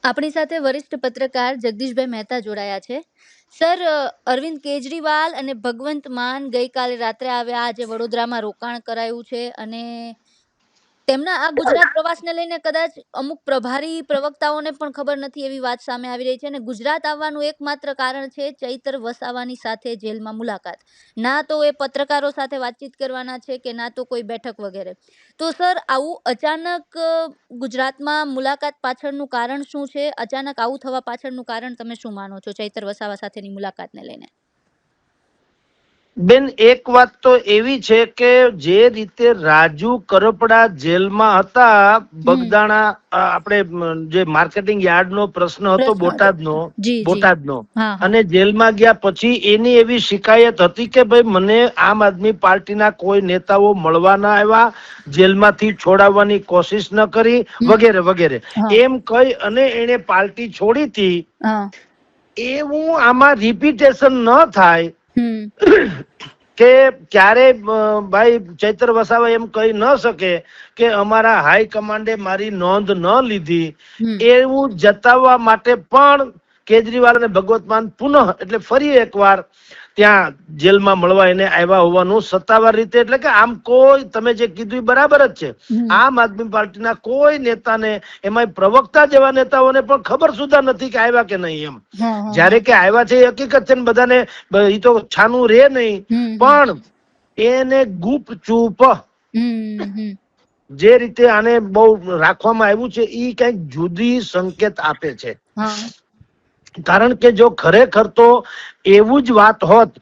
આપણી સાથે વરિષ્ઠ પત્રકાર જગદીશભાઈ મહેતા જોડાયા છે. સર, અરવિંદ કેજરીવાલ અને ભગવંત માન ગઈકાલે રાત્રે આવ્યા, આજે વડોદરામાં રોકાણ કરાયું છે અને તેમના આ ગુજરાત પ્રવાસને લઈને કદાચ અમુક પ્રભારી પ્રવક્તાઓને પણ ખબર નથી એવી વાત સામે આવી રહી છે. અને ગુજરાત આવવાનું એકમાત્ર કારણ છે ચૈતર વસાવાની સાથે જેલમાં મુલાકાત. ના તો એ પત્રકારો સાથે વાતચીત કરવાના છે કે ના તો કોઈ બેઠક વગેરે. તો સર, આવું અચાનક ગુજરાતમાં મુલાકાત પાછળનું કારણ શું છે? અચાનક આવું થવા પાછળનું કારણ તમે શું માનો છો ચૈતર વસાવા સાથેની મુલાકાતને લઈને? બેન, એક વાત તો એવી છે કે જે રીતે રાજુ કરપડા જેલમાં હતા, બગદાણા આપણે જે માર્કેટિંગ યાર્ડનો પ્રશ્ન હતો બોટાદનો, અને જેલમાં ગયા પછી એની એવી શિકાયત હતી કે ભાઈ મને આમ આદમી પાર્ટીના કોઈ નેતાઓ મળવા ના આવ્યા, જેલમાંથી છોડાવવાની કોશિશ ન કરી, વગેરે વગેરે એમ કહી અને એને પાર્ટી છોડી હતી. એવું આમાં રિપીટેશન ન થાય કે ક્યારે ભાઈ ચૈતર વસાવા એમ કહી ન શકે કે અમારા હાઈ કમાન્ડે મારી નોંધ ન લીધી, એવું જતાવવા માટે પણ કેજરીવાલ અને ભગવંત માન પુનઃ એટલે ફરી એકવાર ત્યાં જેલમાં મળવા એને આવ્યા હોવાનું સત્તાવાર રીતે, એટલે કે આમ કોઈ તમે જે કીધું બરાબર જ છે, આમ આદમી પાર્ટીના કોઈ નેતાને, એમાં પ્રવક્તા જેવા નેતાઓને પણ ખબર સુધા નથી કે આવ્યા કે નહીં એમ. જયારે કે આવ્યા છે એ હકીકત છે, બધાને એ તો છાનું રે નહીં, પણ એને ગુપચૂપ જે રીતે આને બહુ રાખવામાં આવ્યું છે એ કઈક જુદી સંકેત આપે છે. કારણ કે જો ખરેખર તો એવું જ વાત હોત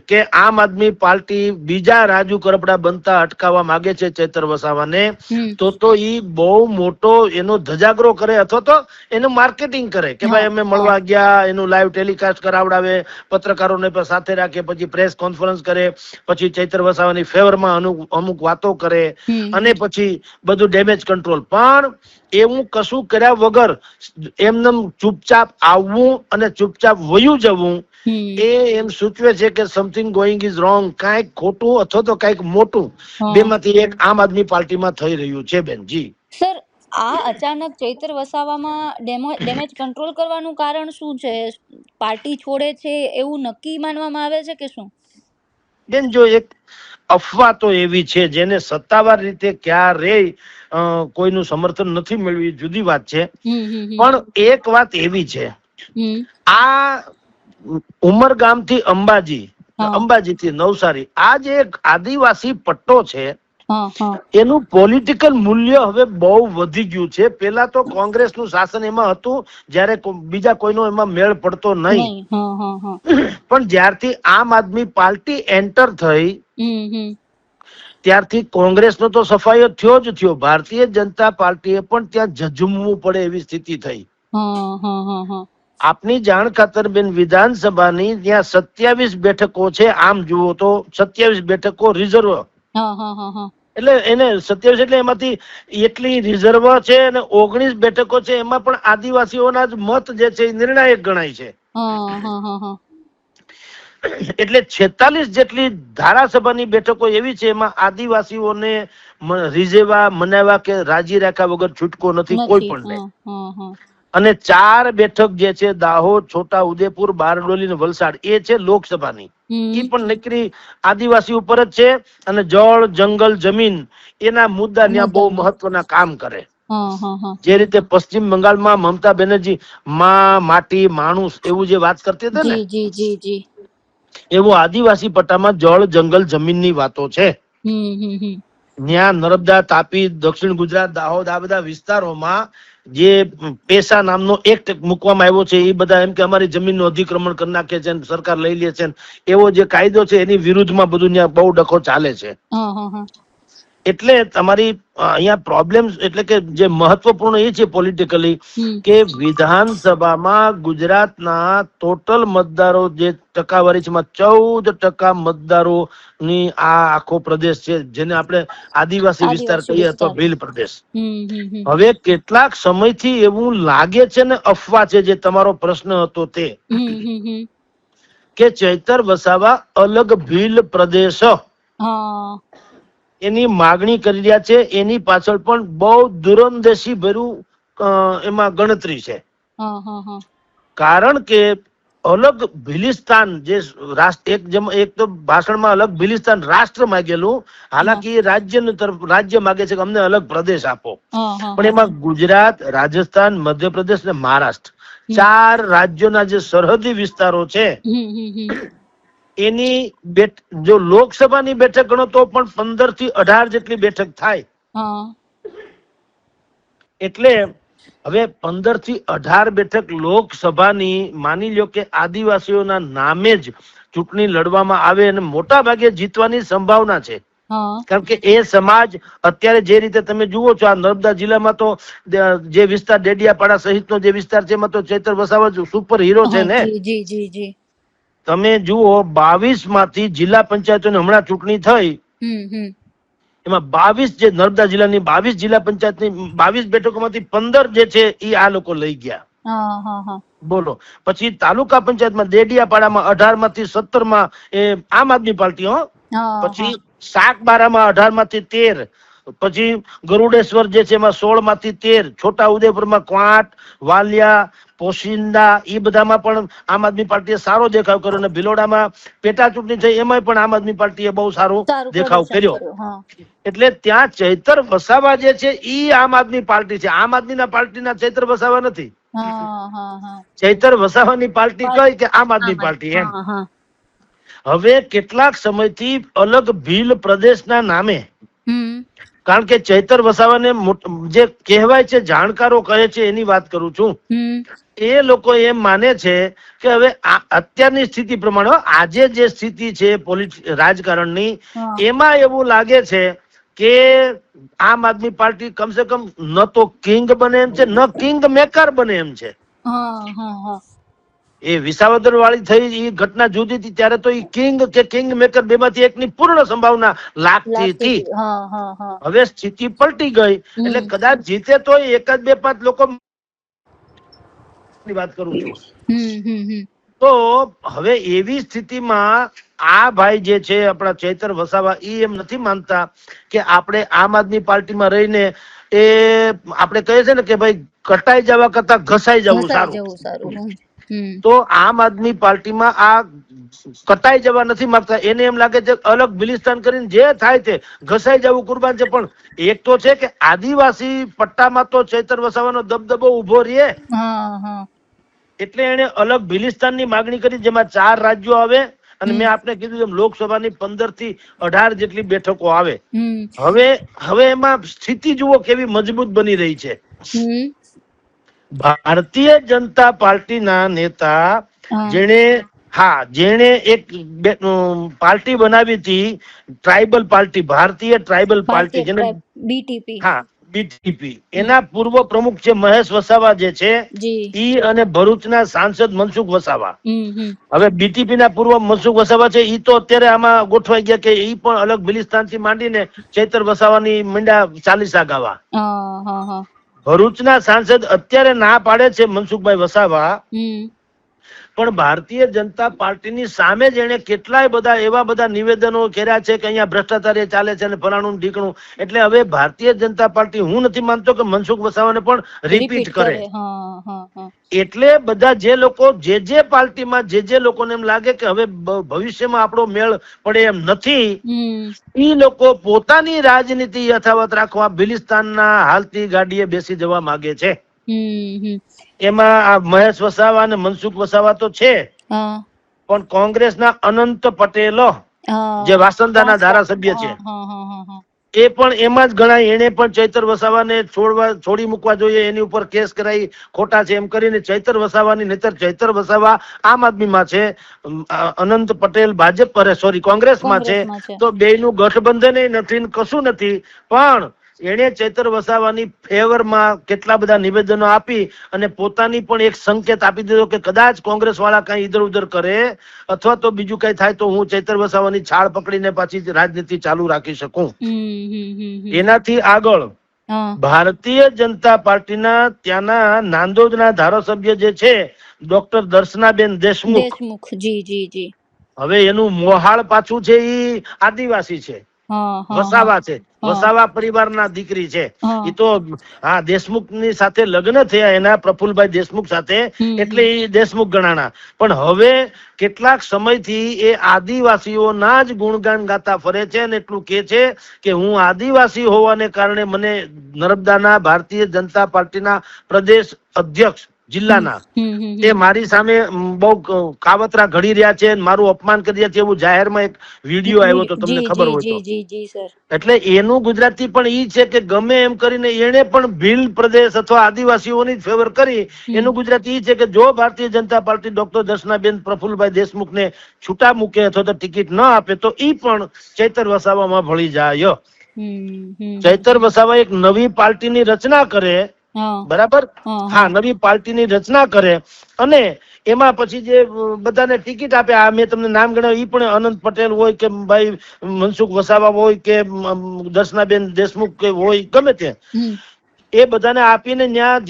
કે આમ આદમી પાર્ટી બીજા રાજુ કરપડા બનતા અટકાવવા માંગે છે ચૈતર વસાવાને, તો ઈ બહુ મોટો એનો ધજાગરો કરે અથવા તો એનું માર્કેટિંગ કરે કે ભાઈ અમે મળવા ગયા, એનું લાઈવ ટેલિકાસ્ટ કરાવડાવે, પત્રકારોને સાથે રાખે, પછી પ્રેસ કોન્ફરન્સ કરે, પછી ચૈતર વસાવાની ફેવરમાં અમુક વાતો કરે અને પછી બધું ડેમેજ કંટ્રોલ. પણ એવું કશું કર્યા વગર એમને ચૂપચાપ આવવું અને ચૂપચાપ વયું જવું એ એમ સૂચવે છે કે સમથિંગ ગોઈંગ ઇઝ રોંગ, કાંઈક ખોટું અથવા તો કાંઈક મોટું બેમાંથી એક આમ આદમી પાર્ટીમાં થઈ રહ્યું છે. બેનજી, સર, આ અચાનક ચૈતર વસાવામાં ડેમેજ કંટ્રોલ કરવાનું કારણ શું છે? પાર્ટી છોડે છે એવું નક્કી માનવામાં આવે છે કે શું? બેન, જો એક અફવા તો એવી છે જેને સત્તાવાર રીતે ક્યારેય કોઈનું સમર્થન નથી મળ્યું, જુદી વાત છે, પણ એક વાત એવી છે, આ ઉમરગામ થી અંબાજી થી નવસારી, આ જે એક આદિવાસી પટ્ટો છે એનું પોલિટિકલ મૂલ્ય હવે બહુ વધી ગયું છે. પેલા તો કોંગ્રેસ નું શાસન એમાં હતું જયારે બીજા કોઈનો એમાં મેળ પડતો નહીં, પણ જ્યારથી આમ આદમી પાર્ટી એન્ટર થઈ ત્યારથી કોંગ્રેસનો તો સફાયો થયો જ થયો, ભારતીય જનતા પાર્ટીએ પણ ત્યાં ઝઝુમવું પડે એવી સ્થિતિ થઈ. આપની જાણ ખાતર બેન, વિધાનસભાની ત્યાં 27 બેઠકો છે, આમ જુઓ તો 27 બેઠકો રિઝર્વ, એટલે એને 27 એટલે એમાંથી એટલી રિઝર્વ છે અને 19 બેઠકો છે, એમાં પણ આદિવાસીઓના જ મત જે છે એ નિર્ણાયક ગણાય છે. એટલે 46 જેટલી ધારાસભાની બેઠકો એવી છે એમાં આદિવાસીઓને રીઝેવા, મનાવ્યા કે રાજી રાખ્યા વગર છૂટકો નથી કોઈ પણ ને. અને 4 બેઠક જે છે દાહોદ, છોટા ઉદેપુર, બારડોલી અને વલસાડ, એ છે લોકસભાની, એ પણ નકરી આદિવાસી ઉપર જ છે. અને જળ, જંગલ, જમીન એના મુદ્દા ત્યાં બહુ મહત્વના કામ કરે. જે રીતે પશ્ચિમ બંગાળમાં મમતા બેનર્જી માટી માણુસ એવું જે વાત કરતી હતી ને, એવું આદિવાસી પટ્ટામાં જળ, જંગલ, જમીનની વાતો છે. ત્યાં નર્મદા, તાપી, દક્ષિણ ગુજરાત, દાહોદ, આ બધા વિસ્તારોમાં જે પેશા નામનો એક્ટ મૂકવામાં આવ્યો છે, એ બધા એમ કે અમારી જમીનનું અધિક્રમણ કરી નાખે છે, સરકાર લઈ લે છે, એવો જે કાયદો છે એની વિરુદ્ધમાં બધું ત્યાં બહુ ડખો ચાલે છે. એટલે તમારી અહીંયા પ્રોબ્લેમ એટલે કે જે મહત્વપૂર્ણ એ છે પોલિટિકલી કે વિધાનસભામાં ગુજરાતના ટોટલ મતદારો જે ટકાવારી છે, 14% મતદારોની આ આખો પ્રદેશ છે જેને આપણે આદિવાસી વિસ્તાર કહીએ અથવા ભીલ પ્રદેશ. હવે કેટલાક સમયથી એવું લાગે છે ને, અફવા છે, જે તમારો પ્રશ્ન હતો તે કે ચૈતર વસાવા અલગ ભીલ પ્રદેશ એની માગણી કરી રહ્યા છે. એની પાછળ પણ બહુ દૂરંદેશી ભર્યું એમાં ગણતરી છે. હા હા હા કારણ કે અલગ ભિલિસ્તાન જે એક તો ભાષણમાં અલગ ભિલિસ્તાન રાષ્ટ્ર માંગેલું, હાલાકી રાજ્ય માગે છે કે અમને અલગ પ્રદેશ આપો, પણ એમાં ગુજરાત, રાજસ્થાન, મધ્યપ્રદેશ ને મહારાષ્ટ્ર 4 રાજ્યોના જે સરહદી વિસ્તારો છે એની જો લોકસભાની બેઠક ગણો તો પણ 15 થી 18 જેટલી બેઠક થાય. એટલે હવે 15 થી 18 બેઠક લોકસભાની માની લ્યો કે આદિવાસીઓના નામે જ ચૂંટણી લડવામાં આવે અને મોટા ભાગે જીતવાની સંભાવના છે. કારણ કે એ સમાજ અત્યારે જે રીતે તમે જુઓ છો, આ નર્મદા જિલ્લામાં તો જે વિસ્તાર ડેડિયાપાડા સહિતનો જે વિસ્તાર છે એમાં તો ચૈતર વસાવા સુપર હીરો છે ને. તમે જુઓ 22 માંથી જિલ્લા પંચાયતોની હમણાં ચૂંટણી થઈ, એમાં 22 જે નર્મદા જિલ્લાની 22 જિલ્લા પંચાયતની 22 બેઠકોમાંથી 15 જે છે એ આ લોકો લઈ ગયા. બોલો. પછી તાલુકા પંચાયતમાં ડેડિયાપાડામાં 18 માંથી 17 માં એ આમ આદમી પાર્ટી, પછી સાકબારામાં 18 માંથી 13, પછી ગરુડેશ્વર જે છે એમાં 16 માંથી 13, છોટા ઉદેપુરમાં ક્વાંટ, વાલિયા, પોશિંદા એ બધામાં પણ આમ આદમી પાર્ટીએ સારો દેખાવ કર્યો, અને ભિલોડામાં પેટા ચૂંટણી થઈ એમાં પણ આમ આદમી પાર્ટીએ બહુ સારો દેખાવ કર્યો. એટલે ત્યાં ચૈતર વસાવા જે છે ઈ આમ આદમી પાર્ટી છે, આમ આદમી પાર્ટીના ચૈતર વસાવા નથી. ચૈતર વસાવાની પાર્ટી કઈ કે આમ આદમી પાર્ટી એમ. હવે કેટલાક સમયથી અલગ ભીલ પ્રદેશના નામે, કારણ કે ચૈતર વસાવાને જે કહેવાય છે જાણકારો કહે છે એની વાત કરું છું, એ લોકો એમ માને છે કે હવે અત્યારની સ્થિતિ પ્રમાણે આજે જે સ્થિતિ છે રાજકારણની, એમાં એવું લાગે છે કે આમ આદમી પાર્ટી કમસે કમ ન તો કિંગ બને એમ છે, ન કિંગ મેકર બને એમ છે. એ વિસાવદર વાળી થઈ એ ઘટના જુદી હતી ત્યારે તો એ કિંગ કે કિંગ મેકર બેમાંથી એકની પૂર્ણ સંભાવના લાગતી હતી. હવે સ્થિતિ પલટી ગઈ એટલે કદાચ જીતે તો 1 જ 2 5 લોકો વાત કરું છું. તો હવે એવી સ્થિતિમાં આ ભાઈ જે છે આપણા ચૈતર વસાવા એમ નથી માનતા કે આપણે આમ આદમી પાર્ટીમાં રહીને એ આપણે કહીએ છે ને કે ભાઈ કટાઈ જવા કરતા ઘસાઈ જવું સારું. તો આમ આદમી પાર્ટીમાં આ કટાઈ જવા નથી માંગતા, એને એમ લાગે છે અલગ બિલિસ્તાન કરીને જે થાય તે ઘસાઈ જવું કુરબાન છે. પણ એક તો છે કે આદિવાસી પટ્ટામાં તો ચૈતર વસાવાનો દબદબો ઉભો રહે, એટલે એને અલગ બિલિસ્તાનની માગણી કરી જેમાં 4 રાજ્યો આવે, અને મેં આપને કીધું એમ લોકસભાની 15 થી 18 જેટલી બેઠકો આવે. હવે એમાં સ્થિતિ જુઓ કેવી મજબૂત બની રહી છે. ભારતીય જનતા પાર્ટીના નેતા જેણે એક પાર્ટી બનાવી હતી, ટ્રાઇબલ પાર્ટી, ભારતીય ટ્રાઇબલ પાર્ટી, જેને બીટીપી, એના પૂર્વ પ્રમુખ છે મહેશ વસાવા જે છે ઈ, અને ભરૂચના સાંસદ મનસુખ વસાવા. હવે બીટીપી ના પૂર્વ મનસુખ વસાવા છે ઈ તો અત્યારે આમાં ગોઠવાઈ ગયા કે ઈ પણ અલગ બિલિસ્તાન થી માંડીને ચૈતર વસાવાની મંડા ચાલીસા ગાવા. ભરૂચના સાંસદ અત્યારે ના પાડે છે મનસુખભાઈ વસાવા, પણ ભારતીય જનતા પાર્ટીની સામે જ એને કેટલાય બધા એવા બધા નિવેદનો કર્યા છે કે અહીંયા ભ્રષ્ટાચાર ચાલે છે અને ફલાણું ઢીકણું. એટલે હવે ભારતીય જનતા પાર્ટી હું નથી માનતો કે મનસુખ વસાવાને પણ રિપીટ કરે. એટલે બધા જે લોકો જે પાર્ટીમાં જે લોકોને એમ લાગે કે હવે ભવિષ્યમાં આપણો મેળ પડે એમ નથી, એ લોકો પોતાની રાજનીતિ યથાવત રાખવા બિલિસ્તાનના હાલતી ગાડીએ બેસી જવા માંગે છે. એમાં આ મહેશ વસાવા અને મનસુખ વસાવા તો છે, પણ કોંગ્રેસના અનંત પટેલ જે વાસંદાના ધારાસભ્ય છે એ પણ એમાં જ ગણાય. એને પણ ચૈતર વસાવાને છોડી મૂકવા જોઈએ, એની ઉપર કેસ કરાઈ ખોટા છે એમ કરીને ચૈતર વસાવાની, નહીતર ચૈતર વસાવા આમ આદમીમાં છે, અનંત પટેલ કોંગ્રેસમાં છે, તો બેયનું ગઠબંધન નથી, કશું નથી. પણ એને ચૈતર વસાવાની ફેવરમાં કેટલા બધા નિવેદનો આપી અને પોતાની પણ એક સંકેત આપી દીધો કે કદાચ કોંગ્રેસ વાળા કઈ ઇધર ઉધર કરે અથવા તો બીજું કઈ થાય તો હું ચૈતર વસાવાની છાળ પકડીને પાછી રાજનીતિ ચાલુ રાખી શકું. એનાથી આગળ ભારતીય જનતા પાર્ટીના ત્યાંના નાંદોદના ધારાસભ્ય જે છે ડોક્ટર દર્શનાબેન દેશમુખ, હવે એનું મોહાળ પાછું છે એ આદિવાસી છે, વસાવા છે, વસાવા પરિવારના દીકરી છે. એ તો હા દેશમુખની સાથે લગ્ન થયા એના, પ્રફુલભાઈ દેશમુખ સાથે, એટલે એ દેશમુખ ગણાણા. પણ હવે કેટલાક સમયથી એ આદિવાસીઓના જ ગુણગાન ગાતા ફરે છે અને એટલું કે છે કે હું આદિવાસી હોવાને કારણે મને નર્મદાના ભારતીય જનતા પાર્ટીના પ્રદેશ અધ્યક્ષ જિલ્લાના તે મારી સામે બહુ કાવતરા ઘડી રહ્યા છે, મારું અપમાન કરી રહ્યા છે, એવું જાહેરમાં એક વિડીયો આવ્યો તો તમને ખબર હોય તો. એટલે એનું ગુજરાતી પણ ઈ છે કે ગમે એમ કરીને એને પણ ભીલ પ્રદેશ અથવા આદિવાસીઓની જ ફેવર કરી. એનું ગુજરાતી ઈ છે કે જો ભારતીય જનતા પાર્ટી ડોક્ટર દર્શનાબેન પ્રફુલભાઈ દેશમુખને છૂટા મૂકે અથવા તો ટિકિટ ન આપે તો ઈ પણ ચૈતર વસાવામાં ભળી જાય. ચૈતર વસાવા એક નવી પાર્ટીની રચના કરે, બરાબર, હા, નવી પાર્ટીની રચના કરે અને એમાં પછી જે બધાને ટિકિટ આપે, આ મેં તમને નામ ગણાવ્યું, ઈ પણ અનંત પટેલ હોય કે ભાઈ મનસુખ વસાવા હોય કે દર્શનાબેન દેશમુખ કે હોય, ગમે તે, એ બધાને આપીને ત્યાં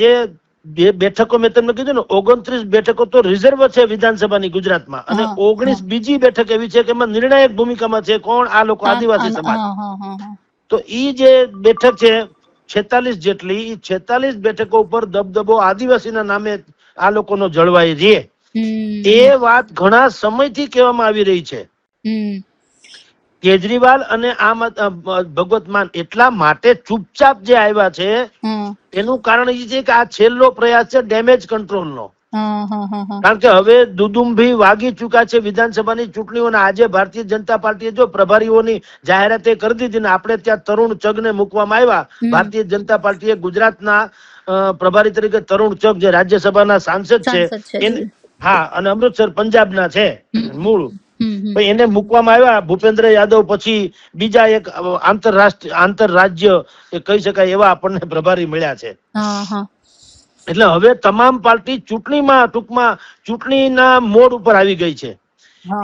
જે બેઠકો મેં તમને કીધું ને 29 બેઠકો તો રિઝર્વ છે વિધાનસભાની ગુજરાતમાં, અને 19 બીજી બેઠક એવી છે કે એમાં નિર્ણાયક ભૂમિકામાં છે કોણ, આ લોકો આદિવાસી સમાજ. તો ઈ જે બેઠક છે 46 જેટલી, ઈ 46 બેઠકો ઉપર દબદબો આદિવાસીના નામે આ લોકોનો જળવાઈ રહે, એ વાત ઘણા સમયથી કહેવામાં આવી રહી છે. કેજરીવાલ અને આમ ભગવત માન એટલા માટે ચૂપચાપ જે આવ્યા છે એનું કારણ એ છે કે આ છેલ્લો પ્રયાસ છે ડેમેજ કંટ્રોલનો. કારણ કે હવે દુદુંભી વાગી ચુક્યા છે વિધાનસભાની ચૂંટણીઓને. આજે ભારતીય જનતા પાર્ટીએ જો પ્રભારીઓની જાહેરાત કરી દીધી ને આપણે ત્યાં તરુણ ચગને મૂકવામાં આવ્યા. ભારતીય જનતા પાર્ટીએ ગુજરાતના પ્રભારી તરીકે તરુણ ચગ જે રાજ્યસભાના સાંસદ છે, હા, અને અમૃતસર પંજાબના છે મૂળ, એને મૂકવામાં આવ્યા. ભૂપેન્દ્ર યાદવ પછી બીજા એક આંતરરાજ્ય કહી શકાય એવા આપણને પ્રભારી મળ્યા છે. એટલે હવે તમામ પાર્ટી ચૂંટણીમાં, ટૂંકમાં ચૂંટણીના મોડ ઉપર આવી ગઈ છે.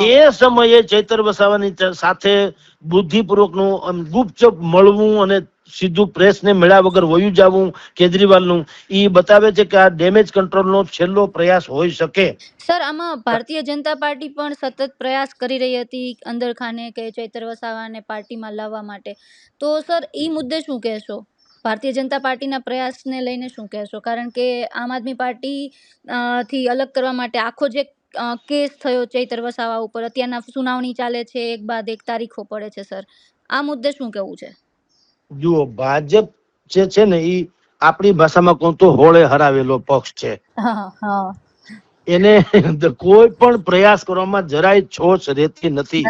એ સમયે ચૈતર વસાવાની સાથે બુદ્ધિપૂર્વકનું ગુપચુપ મળવું અને સીધું પ્રેસને મળ્યા વગર વયું જવું કેજરીવાલનું, ઈ બતાવે છે કે આ ડેમેજ કંટ્રોલનો છેલ્લો પ્રયાસ હોઈ શકે. સર, આમાં ભારતીય જનતા પાર્ટી પણ સતત પ્રયાસ કરી રહી હતી અંદર ખાને કે ચૈતર વસાવાને પાર્ટીમાં લાવવા માટે. તો સર, ઈ મુદ્દે શું કહેશો? ભારતીય જનતા પાર્ટીના પ્રયાસને લઈને શું કહેશો? કારણ કે આમ આદમી પાર્ટી થી અલગ કરવા માટે આખો જે કેસ થયો ચૈતર વસાવા ઉપર, અત્યારના સુનાવણી ચાલે છે, એક બાદ એક તારીખો પડે છે. સર, આ મુદ્દે શું કહેવું છે? જુઓ, ભાજપ જે છે ને ઈ આપણી ભાષામાં કહું તો હોળે હરાવેલો પક્ષ છે. એને કોઈ પણ પ્રયાસ કરવામાં જરાય છોછ રહેતી નથી.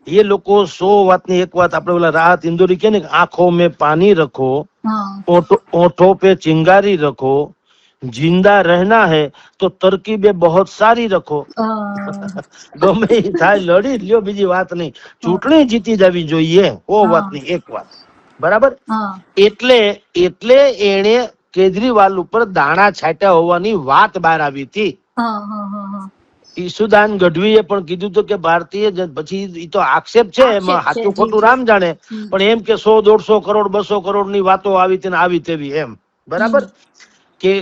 એ લોકો 100 વાતની એક વાત, આપણે ઓલા રાહત ઇન્દોરી કે ને, આંખો મેં પાनी रखो, ओठों पे चिंगारी रखो, जिंदा रहना है तो तरकीबे बहुत सारी रखो. ગમે થાય લડી લ્યો, બીજી વાત નહીં, ચૂંટણી જીતી જવી જોઈએ, ઓ વાતની એક વાત, બરાબર. એટલે એને કેજરીવાલ ઉપર દાણા છાંટ્યા હોવાની વાત બહાર આવી હતી. ઈસુદાન ગઢવીએ પણ કીધું હતું કે ભારતીય, પછી ઈ તો આક્ષેપ છે, એમાં સાચું ખોટું રામ જાણે, પણ એમ કે 100-150 કરોડ 200 કરોડ ની વાતો આવી હતી ને આવી તેવી, એમ, બરાબર, કે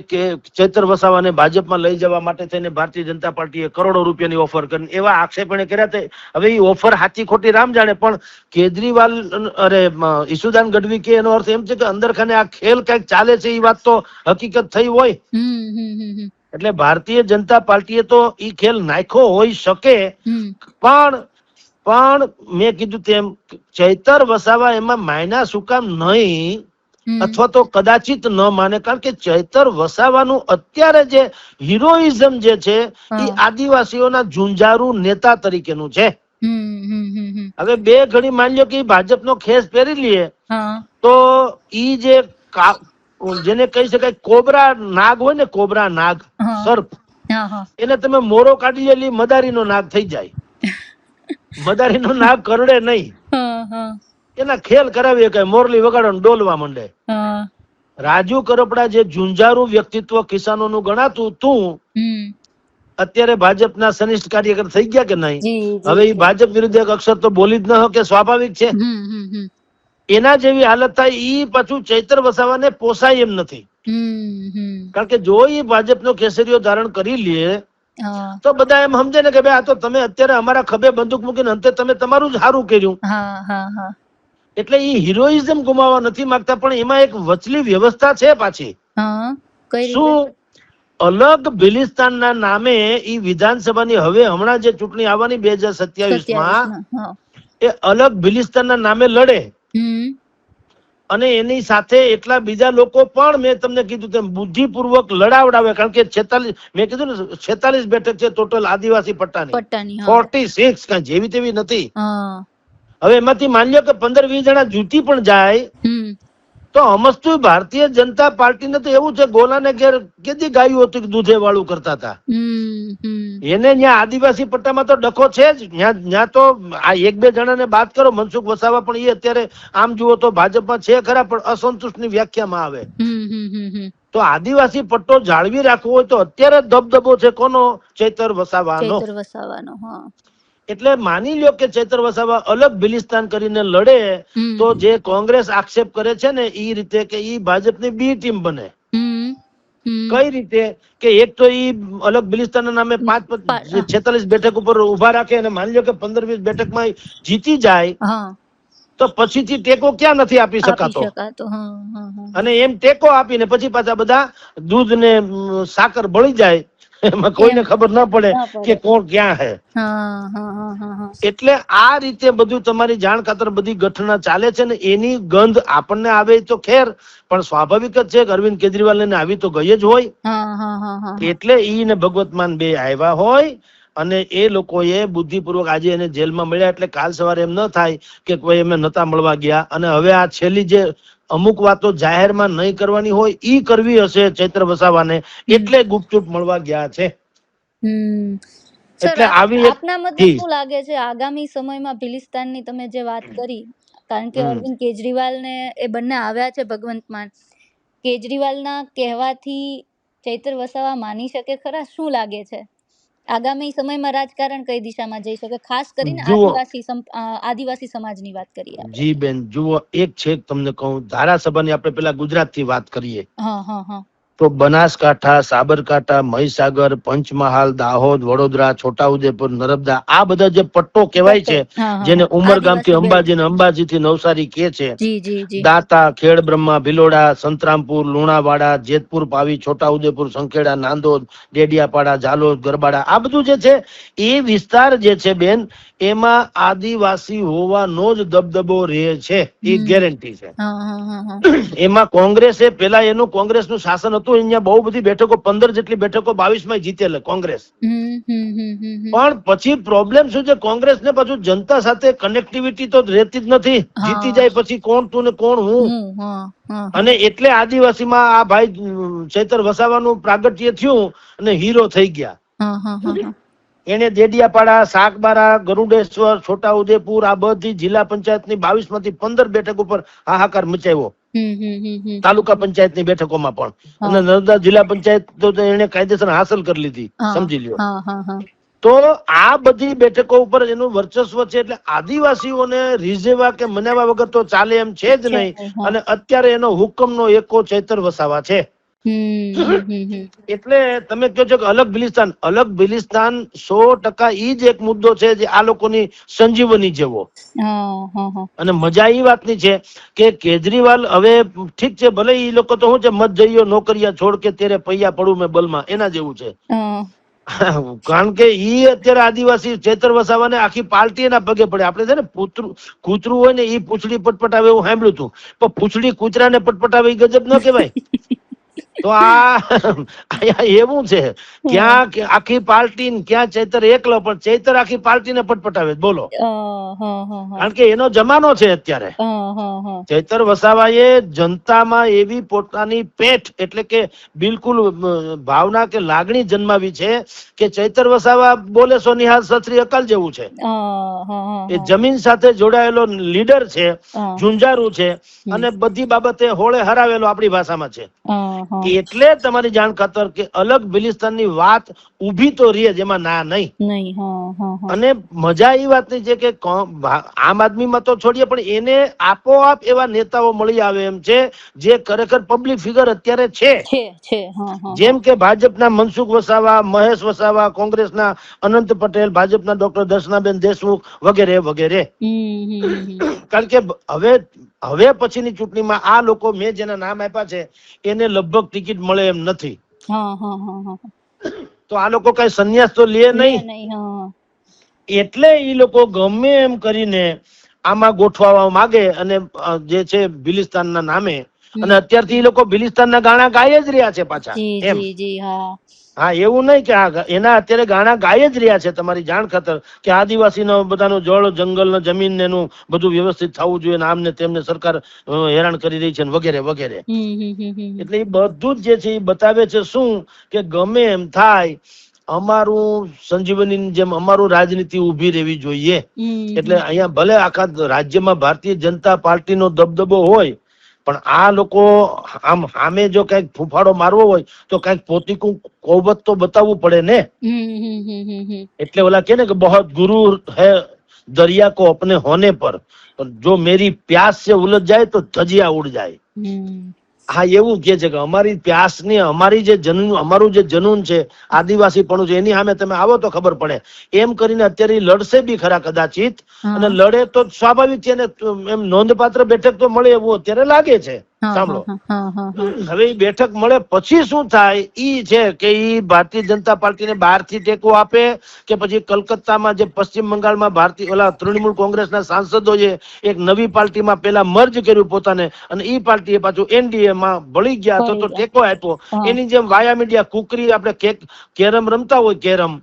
ચૈતર વસાવાને ભાજપમાં લઈ જવા માટે થઈને ભારતીય જનતા પાર્ટીએ કરોડો રૂપિયાની ઓફર કરી, એવા આક્ષેપ એને કર્યા હતા. હવે એ ઓફર સાચી ખોટી રામ જાણે, પણ કેજરીવાલ ઈસુદાન ગઢવી કે એનો અર્થ એમ છે કે અંદર ખાને આ ખેલ કઈક ચાલે છે, એ વાત તો હકીકત થઈ હોય. એટલે ભારતીય જનતા પાર્ટીએ તો ઈ ખેલ નાખ્યો હોઈ શકે, પણ મેં કીધું તેમ ચૈતર વસાવા એમાં માયના શું કામ નહીં, અથવા તો કદાચિત ન માને, કારણ કે ચૈતર વસાવાનું અત્યારે જે હિરોઇઝમ જે છે એ આદિવાસીઓના ઝુંઝારૂ નેતા તરીકેનું છે. હવે બે ઘડી માની લો કે ભાજપનો ખેસ પહેરી લઈએ તો ઈ જે જેને કહી શકાય કોબરા નાગ હોય ને, કોબરા નાગ, સર્પ, એને તમે મોરો કાઢી લે, મદારીનો નાગ થઈ જાય. મદારીનો નાગ કરડે નહીં, એના ખેલ કરાવીએ કે મોરલી વગાડો ડોલવા માંડે. રાજુ કરપડા જે ઝુંઝારૂ વ્યક્તિત્વ કિસાનોનું ગણાતું તું, અત્યારે ભાજપના સનિષ્ઠ કાર્યકર થઈ ગયા કે નહીં? હવે એ ભાજપ વિરુદ્ધ એક અક્ષર તો બોલી જ ન કે સ્વાભાવિક છે. એના જેવી હાલત થાય, ઈ પાછું ચૈતર વસાવાને પોસાય એમ નથી. કારણ કે જો એ ભાજપનો કેસરીઓ ધારણ કરી લે હા તો બધા એમ સમજે ને કે ભાઈ આ તો તમે અત્યારે અમારા ખભે બંદૂક મૂકીને અંતે તમે તમારું જ સારું કર્યું. હા હા હા એટલે એ હિરોઇઝમ ગુમાવવા નથી માંગતા, પણ એમાં એક વચલી વ્યવસ્થા છે પાછી. હા કઈ રીતે? શું અલગ બિલિસ્તાનના નામે ઈ વિધાનસભાની હવે હમણાં જે ચૂંટણી આવવાની 2027 હા એ અલગ બિલિસ્તાનના નામે લડે. અને એની સાથે એટલા બીજા લોકો પણ મેં તમને કીધું તેમ બુદ્ધિપૂર્વક લડાવડાવે, કારણ કે 46 મેં કીધું ને 46 બેઠક છે ટોટલ આદિવાસી પટ્ટાની. 46 કાંઈ જેવી તેવી નથી. હવે એમાંથી માની લો કે 15-20 જણા જીતી પણ જાય તો અમસ્તુ ભારતીય જનતા પાર્ટીને તો એવું છે, ગોલાને ઘેર કેદી ગાયું હતું કે દૂધે વાળું કરતા હતા. એને ત્યાં આદિવાસી પટ્ટામાં તો ડખો છે જ. ત્યાં તો આ 1-2 જણાને બાદ કરો, મનસુખ વસાવા પણ એ અત્યારે આમ જુઓ તો ભાજપમાં છે ખરા, પણ અસંતુષ્ટની વ્યાખ્યામાં આવે. તો આદિવાસી પટ્ટો જાળવી રાખવો હોય તો અત્યારે દબદબો છે કોનો? ચૈતર વસાવાનો. એટલે માની લ્યો કે ચૈતર વસાવા અલગ બિલિસ્તાન કરીને લડે તો જે કોંગ્રેસ આક્ષેપ કરે છે ને એ રીતે કે ઈ ભાજપની બી ટીમ બને. કઈ રીતે? કે એક તો ઈ અલગ બિલિસ્તાનના નામે 46 બેઠક ઉપર ઉભા રાખે અને માની લો કે 15-20 બેઠકમાં જીતી જાય તો પછીથી ટેકો ક્યાં નથી આપી શકાતો. અને એમ ટેકો આપીને પછી પાછા બધા દૂધ ને સાકર બળી જાય, એમાં કોઈને ખબર ના પડે કે કોણ ક્યાં હે. એટલે આ રીતે બધું તમારી જાણ ખાતર બધી ગઠના ચાલે છે ને એની ગંધ આપણને આવે તો ખેર, પણ સ્વાભાવિક જ છે કે અરવિંદ કેજરીવાલ ને આવી તો ગઈ જ હોય. એટલે ઈ ને ભગવત માન બે આવ્યા હોય અને એ લોકોએ બુદ્ધિપૂર્વક આજે એને જેલમાં મળ્યા. એટલે કાલ સવારે એમ ન થાય કે કોઈ એમને નતા મળવા ગયા અને હવે આ છેલ્લી જે અમુક વાતો જાહેરમાં નહીં કરવાની હોય ઈ કરવી હશે ચૈત્ર વસાવાને, એટલે ગુપચુપ મળવા ગયા છે. સર, આપના મતે શું લાગે છે આગામી સમયમાં ભિલિસ્તાનની તમે જે વાત કરી, કારણ કે અરવિંદ કેજરીવાલ ને એ બંને આવ્યા છે ભગવંત માન, કેજરીવાલના કહેવાથી ચૈતર વસાવા માની શકે ખરા? શું લાગે છે આગામી સમયમાં રાજકારણ કઈ દિશામાં જઈ શકે, ખાસ કરીને આદિવાસી સમાજની વાત કરીએ? જી બેન જુઓ, એક છે તમને કહું, ધારાસભાની આપણે પેલા ગુજરાતથી વાત કરીએ તો બનાસકાંઠા, સાબરકાંઠા, મહીસાગર, પંચમહાલ, દાહોદ, વડોદરા, છોટાઉદેપુર, નર્મદા, આ બધા જે પટ્ટો કહેવાય છે જેને ઉમરગામ થી અંબાજી ને અંબાજી થી નવસારી કે છે, દાતા, ખેડબ્રહ્મા, ભિલોડા, સંતરામપુર, લુણાવાડા, જેતપુર, પાવી, છોટાઉદેપુર, સંખેડા, નાંદોદ, ડેડિયાપાડા, ઝાલોદ, ગરબાડા, આ બધું જે છે એ વિસ્તાર જે છે બેન એમાં આદિવાસી હોવાનો જ દબદબો રહે છે, એ ગેરંટી છે. એમાં કોંગ્રેસે પેલા એનું કોંગ્રેસનું શાસન હતું, અહીંયા બહુ બધી બેઠકો 15 જેટલી બેઠકો 22માં જીતેલ કોંગ્રેસ. પણ પછી પ્રોબ્લેમ શું છે, કોંગ્રેસ ને પાછું જનતા સાથે કનેક્ટિવિટી તો રહેતી જ નથી. જીતી જાય પછી કોણ તું ને કોણ હું. અને એટલે આદિવાસીમાં આ ભાઈ ચૈતર વસાવાનું પ્રાગટ્ય થયું અને હીરો થઈ ગયા. એને દેડિયાપાડા, સાગબારા, ગરુડેશ્વર, છોટાઉદેપુર આ બધી જિલ્લા પંચાયતની 22માંથી 15 બેઠક ઉપર હાહાકાર મચાવ્યો. તાલુકા પંચાયતની બેઠકોમાં પણ, અને નર્મદા જિલ્લા પંચાયત તો એને કાયદેસર હાંસલ કરી લીધી, સમજી લ્યો. તો આ બધી બેઠકો ઉપર એનું વર્ચસ્વ છે. એટલે આદિવાસીઓને રીઝેવા કે મનાવા વગર તો ચાલે એમ છે જ નહીં. અને અત્યારે એનો હુકમનો એકો ચૈતર વસાવા છે. એટલે તમે કહો છો કે અલગ બિલિસ્તાન 100% ઈ જ એક મુદ્દો છે જે આ લોકોની સંજીવની જેવો. અને મજા એ વાતની છે કે કેજરીવાલ હવે ઠીક છે, ભલે ઈ લોકો તો શું છે, મત જઈયો નોકરિયા છોડ કે તેરે પૈયા પડું મેં બલમાં, એના જેવું છે. કારણ કે ઈ અત્યારે આદિવાસી ચૈતર વસાવાને આખી પાર્ટી એના પગે પડે. આપણે છે ને કૂતરું હોય ને ઈ પૂંછડી પટપટાવે એવું સાંભળ્યું હતું, પણ પૂંછડી કૂતરાને પટપટાવે ઈ ગજબ ન કહેવાય. તો આ એવું છે, ક્યાં આખી પાર્ટી, ક્યાં ચૈતર એકલો, પણ ચૈતર આખી પાર્ટીને પટપટાવે, બોલો. કારણ કે એનો જમાનો છે અત્યારે. ચૈતર વસાવાએ જનતામાં એવી પોતાની પેઠ એટલે કે બિલકુલ ભાવના કે લાગણી જન્માવી છે કે ચૈતર વસાવા બોલે સોનિહાલ સત્રી અકાલ જેવું છે. એ જમીન સાથે જોડાયેલો લીડર છે, ઝુંઝારું છે, અને બધી બાબતે હોળે હરાવેલો આપણી ભાષામાં છે. એટલે તમારી જાણ ખાતર કે અલગ બિલિસ્તાનની વાત ઊભી તો રહે જેમાં ના નહીં. અને મજા એ વાતની છે કે આમ આદમીમાં તો છોડીએ પણ એને આપોઆપ એવા નેતાઓ મળી આવે એમ છે જે ખરેખર પબ્લિક ફિગર અત્યારે છે. જેમ કે ભાજપના મનસુખ વસાવા, મહેશ વસાવા, કોંગ્રેસના અનંત પટેલ, ભાજપના ડોક્ટર દર્શનાબેન દેશમુખ વગેરે વગેરે. કારણ કે હવે પછીની ચૂંટણીમાં આ લોકો મેં જેના નામ આપ્યા છે એને લગભગ ટિકિટ મળે એમ નથી. તો આ લોકો કઈ સંન્યાસ તો લે નહીં. એટલે એ લોકો ગમે એમ કરીને આમાં ગોઠવવા માંગે અને જે છે બિલિસ્તાનના નામે, અને અત્યારથી એ લોકો બિલિસ્તાનના ગાણા ગાય જ રહ્યા છે પાછા એમ. હા, એવું નહીં કે એના અત્યારે ગાણા ગાય જ રહ્યા છે તમારી જાણ ખાતર કે આદિવાસીનો બધાનું જળ, જંગલ, જમીન એનું બધું વ્યવસ્થિત થવું જોઈએ, આમને તેમને સરકાર હેરાન કરી રહી છે વગેરે વગેરે. એટલે એ બધું જ જે છે એ બતાવે છે શું કે ગમે એમ થાય અમારું સંજીવની જેમ અમારું રાજનીતિ ઉભી રહેવી જોઈએ. એટલે અહીંયા ભલે આખા રાજ્યમાં ભારતીય જનતા પાર્ટીનો દબદબો હોય પણ આ લોકો આમ સામે જો કઈક ફૂફાડો મારવો હોય તો કઈક પોતીકું કોબત તો બતાવવું પડે ને. એટલે ઓલા કે ને કે બહોત ગુરુ હૈ દરિયા કો અપને હોને પર, જો મેરી પ્યાસ से उलझ जाए तो धजिया उड़ जाए. હા, એવું કે છે કે અમારી પ્યાસ ની અમારી જે જનૂન, અમારું જે જનૂન છે આદિવાસી પણ છે એની સામે તમે આવો તો ખબર પડે એમ કરીને અત્યારે લડશે બી ખરા કદાચિત. અને લડે તો સ્વાભાવિક છે ને એમ નોંધપાત્ર બેઠક તો મળે એવું અત્યારે લાગે છે. સાંભળો, હવે એ બેઠક મળે પછી શું થાય ઈ છે કે ઈ ભારતીય જનતા પાર્ટીને બહારથી ટેકો આપે કે પછી કલકત્તામાં જે પશ્ચિમ બંગાળમાં ભારતીય ઓલા તૃણમૂલ કોંગ્રેસના સાંસદોએ એક નવી પાર્ટીમાં પેલા મર્જ કર્યું પોતાને અને ઈ પાર્ટીએ પાછું એનડીએ માં ભળી ગયા તો ટેકો આપ્યો. એની જેમ વાયા મીડિયા કુકરી આપણે કેરમ રમતા હોય કેરમ,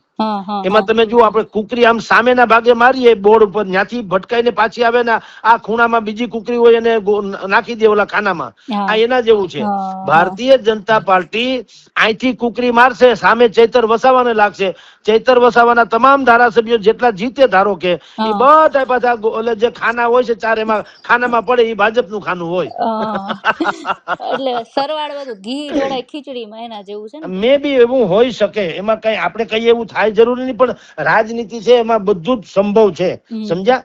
એમાં તમે જુઓ આપણે કુકરી આમ સામેના ભાગે મારીએ બોર્ડ ઉપર, ત્યાંથી ભટકાઈને પાછી આવે ને આ ખૂણામાં બીજી કુકરી હોય એને નાખી દે ઓલા ખાનામાં. આ એના જેવું છે. ભારતીય જનતા પાર્ટી અહીંથી કુકરી મારશે, સામે ચૈતર વસાવાને લાગશે. ચૈતર વસાવાના તમામ ધારાસભ્યો જેટલા જીતે ધારો કે એ બધા પાછા ઓલે જે ખાના હોય છે ચાર એમાં ખાનામાં પડે એ ભાજપનું ખાનું હોય. એટલે સરવાળ બધું ઘી ઢોળાય ખીચડીમાં એના જેવું છે ને. મે બી એવું હોઈ શકે, એમાં કઈ આપણે કહીએ એવું થાય જરૂરી નહીં પણ રાજનીતિ છે એમાં બધું જ સંભવ છે. સમજ્યા?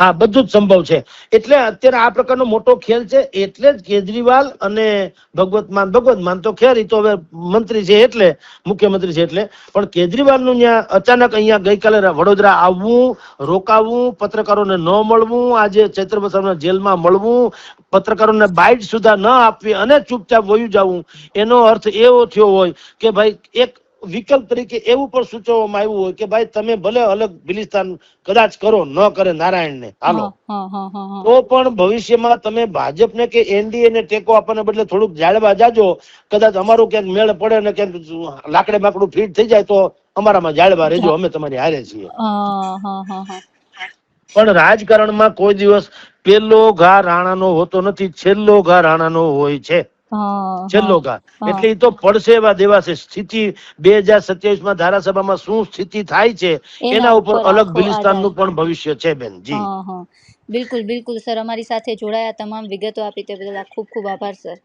હા, બધું જ સંભવ છે. એટલે અત્યારે આ પ્રકારનો મોટો ખેલ છે. એટલે જ કેજરીવાલ અને ભગવત માન તો ખેર તો હવે મંત્રી છે એટલે મુખ્યમંત્રી છે એટલે, પણ કેજરીવાલ નું ત્યાં અચાનક અહીંયા ગઈકાલે વડોદરા આવવું, રોકાવું, પત્રકારોને ન મળવું, આજે ચૈત્ર વસાવાના જેલમાં મળવું, પત્રકારોને બાઇટ સુધા ન આપવી અને ચૂપચાપ વયું જવું, એનો અર્થ એવો થયો હોય કે ભાઈ એક વિકલ્પ તરીકે એવું પણ સૂચવવામાં આવ્યું હોય કે ભાઈ તમે ભલે અલગ બિલિસ્તાન કદાચ કરો, ન કરે નારાયણને હાલો તો પણ ભવિષ્યમાં તમે ભાજપને કે એનડીએ ને ટેકો આપવાને બદલે થોડુંક જાળવા જાજો, કદાચ અમારું ક્યાંક મેળ પડે ને ક્યાંક લાકડે બાકડું ફીટ થઈ જાય તો અમારામાં જાળવા રહેજો, અમે તમારી હારે છીએ. પણ રાજકારણમાં કોઈ દિવસ પેલો ઘા રાણાનો હોતો નથી, છેલ્લો ઘા રાણાનો હોય છે. છેલ્લો ઘા એટલે એ તો પડશે એવા દેવાશે. સ્થિતિ 2027 ધારાસભામાં શું સ્થિતિ થાય છે એના ઉપર અલગ બિલિસ્તાનનું પણ ભવિષ્ય છે બેન. જી બિલકુલ બિલકુલ સર, અમારી સાથે જોડાયા, તમામ વિગતો આપી તે બદલ ખૂબ ખૂબ આભાર સર.